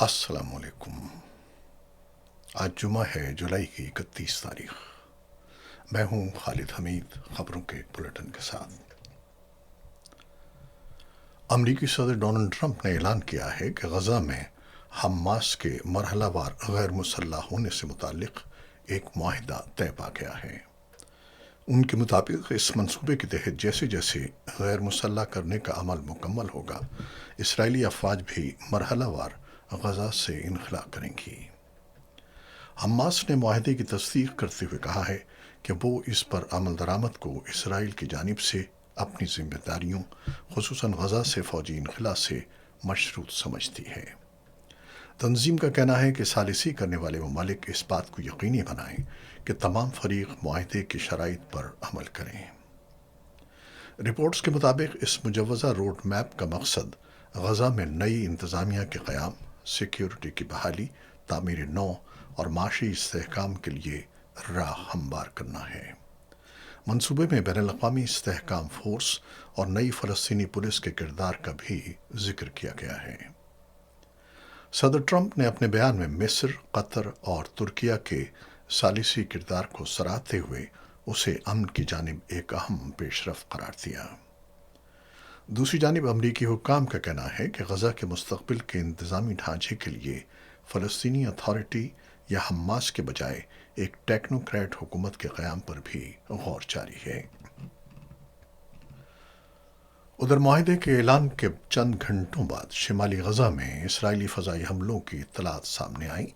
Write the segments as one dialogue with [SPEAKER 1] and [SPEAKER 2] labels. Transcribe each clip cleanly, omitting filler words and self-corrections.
[SPEAKER 1] السلام علیکم۔ آج جمعہ ہے، جولائی کی 31 تاریخ۔ میں ہوں خالد حمید، خبروں کے بلیٹن کے ساتھ۔ امریکی صدر ڈونلڈ ٹرمپ نے اعلان کیا ہے کہ غزہ میں حماس کے مرحلہ وار غیر مسلح ہونے سے متعلق ایک معاہدہ طے پا گیا ہے۔ ان کے مطابق اس منصوبے کے تحت جیسے جیسے غیر مسلح کرنے کا عمل مکمل ہوگا، اسرائیلی افواج بھی مرحلہ وار غزہ سے انخلا کریں گی۔ حماس نے معاہدے کی تصدیق کرتے ہوئے کہا ہے کہ وہ اس پر عمل درآمد کو اسرائیل کی جانب سے اپنی ذمہ داریوں، خصوصاً غزہ سے فوجی انخلا سے مشروط سمجھتی ہے۔ تنظیم کا کہنا ہے کہ ثالثی کرنے والے ممالک اس بات کو یقینی بنائیں کہ تمام فریق معاہدے کی شرائط پر عمل کریں۔ رپورٹس کے مطابق اس مجوزہ روڈ میپ کا مقصد غزہ میں نئی انتظامیہ کے قیام، سیکیورٹی کی بحالی، تعمیر نو اور معاشی استحکام کے لیے راہ ہموار کرنا ہے۔ منصوبے میں بین الاقوامی استحکام فورس اور نئی فلسطینی پولیس کے کردار کا بھی ذکر کیا گیا ہے۔ صدر ٹرمپ نے اپنے بیان میں مصر، قطر اور ترکیہ کے ثالثی کردار کو سراہتے ہوئے اسے امن کی جانب ایک اہم پیش رفت قرار دیا۔ دوسری جانب امریکی حکام کا کہنا ہے کہ غزہ کے مستقبل کے انتظامی ڈھانچے کے لیے فلسطینی اتھارٹی یا حماس کے بجائے ایک ٹیکنوکریٹ حکومت کے قیام پر بھی غور جاری ہے۔ ادھر معاہدے کے اعلان کے چند گھنٹوں بعد شمالی غزہ میں اسرائیلی فضائی حملوں کی اطلاعات سامنے آئیں،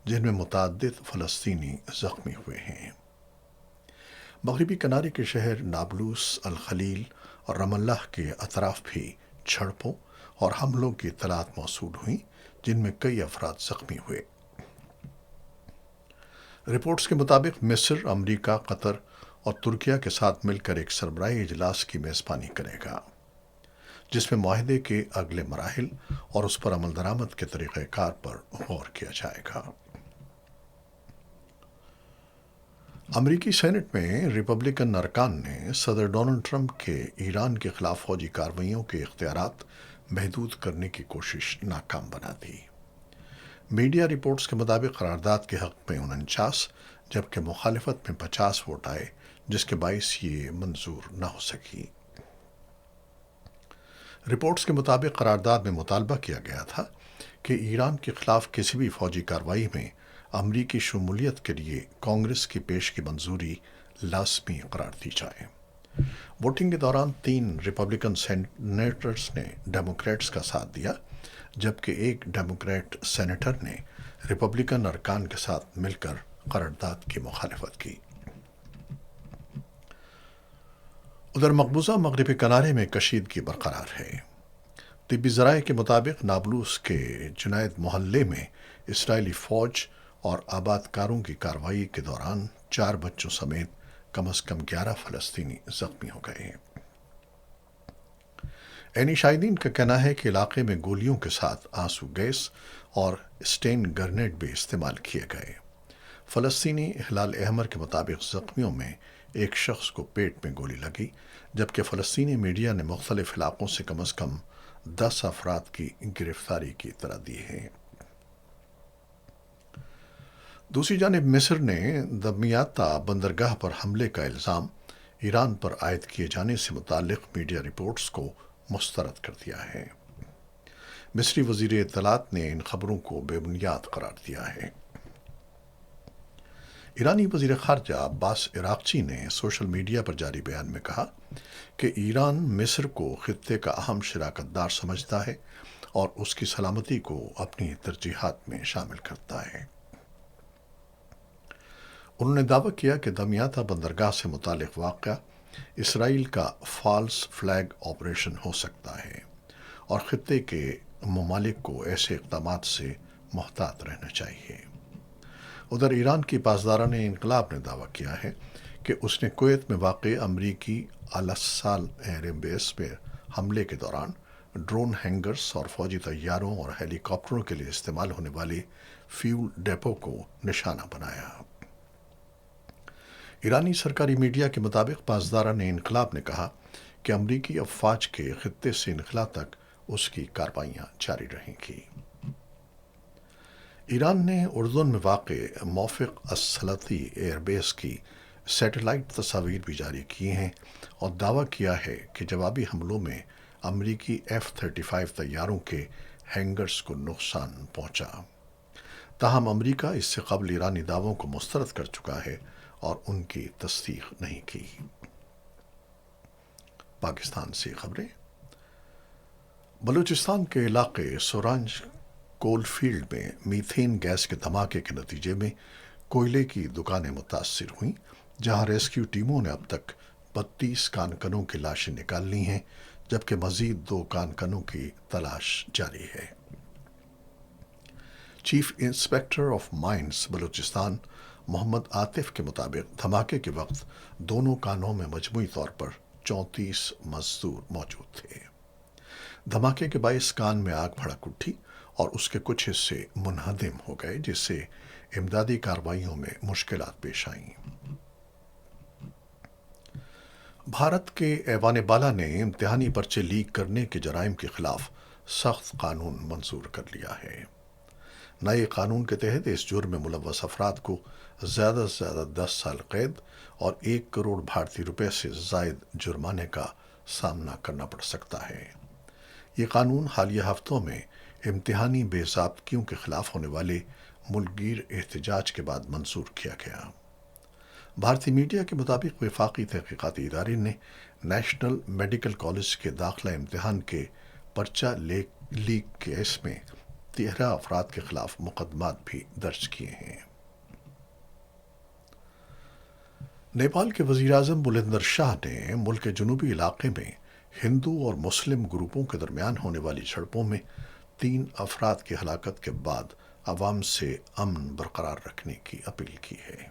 [SPEAKER 1] جن میں متعدد فلسطینی زخمی ہوئے ہیں۔ مغربی کنارے کے شہر نابلس، الخلیل اور رام اللہ کے اطراف بھی جھڑپوں اور حملوں کی اطلاعات موصول ہوئیں، جن میں کئی افراد زخمی ہوئے۔ رپورٹس کے مطابق مصر، امریکہ، قطر اور ترکیہ کے ساتھ مل کر ایک سربراہی اجلاس کی میزبانی کرے گا، جس میں معاہدے کے اگلے مراحل اور اس پر عمل درآمد کے طریقہ کار پر غور کیا جائے گا۔ امریکی سینٹ میں ریپبلکن ارکان نے صدر ڈونلڈ ٹرمپ کے ایران کے خلاف فوجی کارروائیوں کے اختیارات محدود کرنے کی کوشش ناکام بنا دی۔ میڈیا رپورٹس کے مطابق قرارداد کے حق میں 49 جبکہ مخالفت میں 50 ووٹ آئے، جس کے باعث یہ منظور نہ ہو سکی۔ رپورٹس کے مطابق قرارداد میں مطالبہ کیا گیا تھا کہ ایران کے خلاف کسی بھی فوجی کارروائی میں امریکی شمولیت کے لیے کانگریس کی پیش کی منظوری لازمی قرار دی جائے۔ ووٹنگ کے دوران 3 ریپبلکن سینیٹرز نے ڈیموکریٹس کا ساتھ دیا، جبکہ ایک ڈیموکریٹ سینیٹر نے ریپبلکن ارکان کے ساتھ مل کر قرارداد کی مخالفت کی۔ ادھر مقبوضہ مغربی کنارے میں کشیدگی برقرار ہے۔ طبی ذرائع کے مطابق نابلس کے جنید محلے میں اسرائیلی فوج اور آباد کاروں کی کارروائی کے دوران 4 بچوں سمیت کم از کم 11 فلسطینی زخمی ہو گئے ہیں۔ عینی شاہدین کا کہنا ہے کہ علاقے میں گولیوں کے ساتھ آنسو گیس اور اسٹین گرنیڈ بھی استعمال کیے گئے۔ فلسطینی ہلال احمر کے مطابق زخمیوں میں ایک شخص کو پیٹ میں گولی لگی، جبکہ فلسطینی میڈیا نے مختلف علاقوں سے کم از کم 10 افراد کی گرفتاری کی اطلاع دی ہے۔ دوسری جانب مصر نے دمیاطا بندرگاہ پر حملے کا الزام ایران پر عائد کیے جانے سے متعلق میڈیا رپورٹس کو مسترد کر دیا ہے۔ مصری وزیر اطلاعات نے ان خبروں کو بے بنیاد قرار دیا ہے۔ ایرانی وزیر خارجہ عباس عراقچی نے سوشل میڈیا پر جاری بیان میں کہا کہ ایران مصر کو خطے کا اہم شراکت دار سمجھتا ہے اور اس کی سلامتی کو اپنی ترجیحات میں شامل کرتا ہے۔ انہوں نے دعویٰ کیا کہ دمیاطا بندرگاہ سے متعلق واقعہ اسرائیل کا فالس فلیگ آپریشن ہو سکتا ہے اور خطے کے ممالک کو ایسے اقدامات سے محتاط رہنا چاہیے۔ ادھر ایران کی پاسداران انقلاب نے دعویٰ کیا ہے کہ اس نے کویت میں واقع امریکی الاسال ایئر بیس میں حملے کے دوران ڈرون ہینگرز اور فوجی طیاروں اور ہیلی کاپٹروں کے لیے استعمال ہونے والے فیول ڈیپو کو نشانہ بنایا۔ ایرانی سرکاری میڈیا کے مطابق پاسداران انقلاب نے کہا کہ امریکی افواج کے خطے سے انخلا تک اس کی کارروائیاں جاری رہیں گی۔ ایران نے اردن میں واقع موفق السلطی ایئر بیس کی سیٹلائٹ تصاویر بھی جاری کی ہیں اور دعویٰ کیا ہے کہ جوابی حملوں میں امریکی F-35 طیاروں کے ہینگرز کو نقصان پہنچا۔ تاہم امریکہ اس سے قبل ایرانی دعووں کو مسترد کر چکا ہے اور ان کی تصدیق نہیں کی۔ پاکستان سے خبریں۔ بلوچستان کے علاقے سورانج کول فیلڈ میں میتھین گیس کے دھماکے کے نتیجے میں کوئلے کی دکانیں متاثر ہوئیں، جہاں ریسکیو ٹیموں نے اب تک 32 کانکنوں کی لاشیں نکال لی ہیں، جبکہ مزید 2 کانکنوں کی تلاش جاری ہے۔ Chief inspector of mines Balochistan Muhammad Atif کے مطابق دھماکے کے وقت دونوں کانوں میں مجموعی طور پر 34 مزدور موجود تھے۔ دھماکے کے باعث کان میں آگ بھڑک اٹھی اور اس کے کچھ حصے منہدم ہو گئے، جس سے امدادی کارروائیوں میں مشکلات پیش آئیں۔ بھارت کے ایوان بالا نے امتحانی پرچے لیک کرنے کے جرائم کے خلاف سخت قانون منظور کر لیا ہے۔ نئے قانون کے تحت اس جرم میں ملوث افراد کو زیادہ سے زیادہ 10 سال قید اور 1 کروڑ بھارتی روپے سے زائد جرمانے کا سامنا کرنا پڑ سکتا ہے۔ یہ قانون حالیہ ہفتوں میں امتحانی بے ضابطگیوں کے خلاف ہونے والے ملک گیر احتجاج کے بعد منظور کیا گیا۔ بھارتی میڈیا کے مطابق وفاقی تحقیقاتی ادارے نے نیشنل میڈیکل کالج کے داخلہ امتحان کے پرچہ لیک کیس میں 13 افراد کے خلاف مقدمات بھی درج کیے ہیں۔ نیپال کے وزیر اعظم بلندر شاہ نے ملک کے جنوبی علاقے میں ہندو اور مسلم گروپوں کے درمیان ہونے والی جھڑپوں میں 3 افراد کی ہلاکت کے بعد عوام سے امن برقرار رکھنے کی اپیل کی ہے۔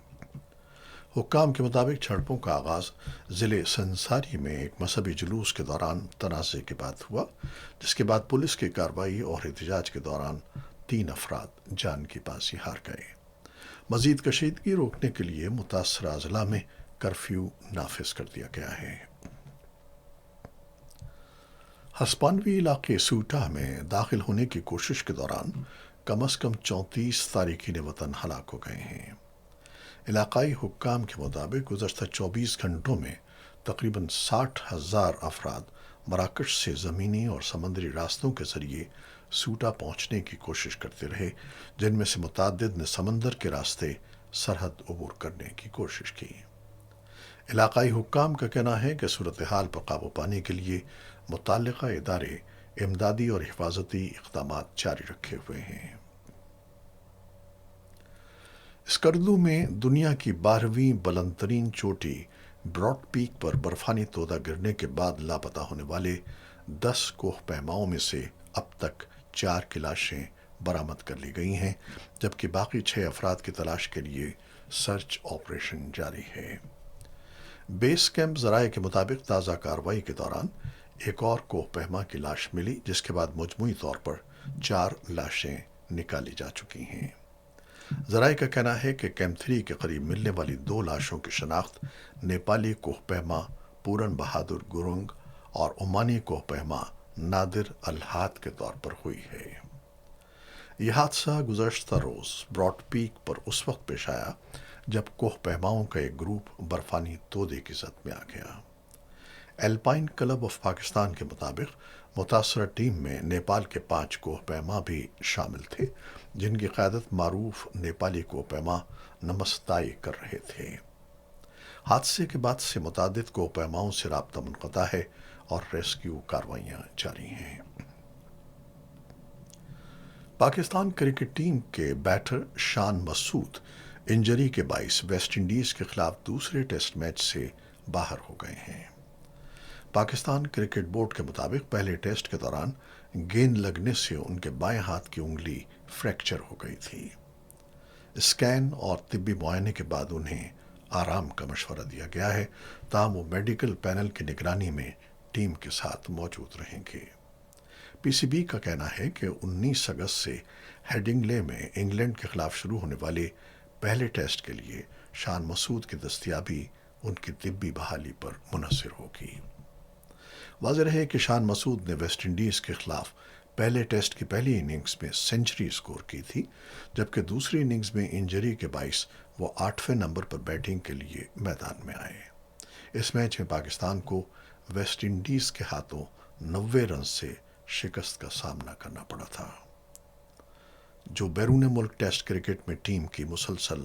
[SPEAKER 1] حکام کے مطابق جھڑپوں کا آغاز ضلع سنساری میں ایک مذہبی جلوس کے دوران تنازع کے بعد ہوا، جس کے بعد پولیس کی کارروائی اور احتجاج کے دوران 3 افراد جان کی بازی ہار گئے۔ مزید کشیدگی روکنے کے لیے متاثرہ اضلاع میں کرفیو نافذ کر دیا گیا ہے۔ ہسپانوی علاقے سوٹا میں داخل ہونے کی کوشش کے دوران کم از کم 34 تارکین وطن ہلاک ہو گئے ہیں۔ علاقائی حکام کے مطابق گزشتہ 24 گھنٹوں میں تقریباً 60,000 افراد مراکش سے زمینی اور سمندری راستوں کے ذریعے سوٹا پہنچنے کی کوشش کرتے رہے، جن میں سے متعدد نے سمندر کے راستے سرحد عبور کرنے کی کوشش کی۔ علاقائی حکام کا کہنا ہے کہ صورتحال پر قابو پانے کے لیے متعلقہ ادارے امدادی اور حفاظتی اقدامات جاری رکھے ہوئے ہیں۔ اسکردو میں دنیا کی 12ویں بلند ترین چوٹی براڈ پیک پر برفانی تودہ گرنے کے بعد لاپتہ ہونے والے 10 کوہ پیماؤں میں سے اب تک 4 کی لاشیں برآمد کر لی گئی ہیں، جبکہ باقی 6 افراد کی تلاش کے لیے سرچ آپریشن جاری ہے۔ بیس کیمپ ذرائع کے مطابق تازہ کارروائی کے دوران ایک اور کوہ پیما کی لاش ملی، جس کے بعد مجموعی طور پر 4 لاشیں نکالی جا چکی ہیں۔ ذرائع کا کہنا ہے کہ کیمپ 3 کے قریب ملنے والی 2 لاشوں کی شناخت نیپالی کوہ پیما پورن بہادر گورنگ اور عمانی کوہ پیما نادر الہات کے طور پر ہوئی ہے۔ یہ حادثہ گزشتہ روز براڈ پیک پر اس وقت پیش آیا جب کوہ پیماؤں کا ایک گروپ برفانی تودے کی زد میں آ گیا۔ ایلپائن کلب آف پاکستان کے مطابق متاثرہ ٹیم میں نیپال کے 5 کوہ پیما بھی شامل تھے، جن کی قیادت معروف نیپالی کوہ پیما نمستائی کر رہے تھے۔ حادثے کے بعد سے متعدد کوہ پیماؤں سے رابطہ منقطع ہے اور ریسکیو کارروائیاں جاری ہیں۔ پاکستان کرکٹ ٹیم کے بیٹر شان مسعود انجری کے باعث ویسٹ انڈیز کے خلاف دوسرے ٹیسٹ میچ سے باہر ہو گئے ہیں۔ پاکستان کرکٹ بورڈ کے مطابق پہلے ٹیسٹ کے دوران گیند لگنے سے ان کے بائیں ہاتھ کی انگلی فریکچر ہو گئی تھی۔ اسکین اور طبی معائنے کے بعد انہیں آرام کا مشورہ دیا گیا ہے، تاہم وہ میڈیکل پینل کی نگرانی میں ٹیم کے ساتھ موجود رہیں گے۔ پی سی بی کا کہنا ہے کہ 19 اگست سے ہیڈنگلے میں انگلینڈ کے خلاف شروع ہونے والے پہلے ٹیسٹ کے لیے شان مسعود کی دستیابی ان کی طبی بحالی پر منحصر ہوگی۔ واضح رہے کہ شان مسعود نے ویسٹ انڈیز کے خلاف پہلے ٹیسٹ کی پہلی اننگز میں سنچری سکور کی تھی، جبکہ دوسری اننگز میں انجری کے باعث وہ 8ویں نمبر پر بیٹنگ کے لیے میدان میں آئے۔ اس میچ میں پاکستان کو ویسٹ انڈیز کے ہاتھوں 90 رنز سے شکست کا سامنا کرنا پڑا تھا، جو بیرون ملک ٹیسٹ کرکٹ میں ٹیم کی مسلسل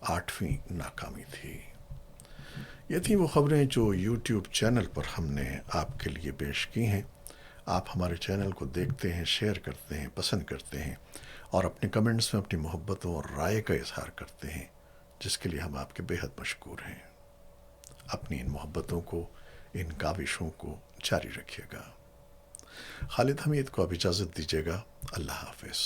[SPEAKER 1] 8ویں ناکامی تھی۔ یہ تھیں وہ خبریں جو یوٹیوب چینل پر ہم نے آپ کے لیے پیش کی ہیں۔ آپ ہمارے چینل کو دیکھتے ہیں، شیئر کرتے ہیں، پسند کرتے ہیں اور اپنے کمنٹس میں اپنی محبتوں اور رائے کا اظہار کرتے ہیں، جس کے لیے ہم آپ کے بےحد مشکور ہیں۔ اپنی ان محبتوں کو، ان کاوشوں کو جاری رکھیے گا۔ خالد حمید کو اب اجازت دیجیے گا۔ اللہ حافظ۔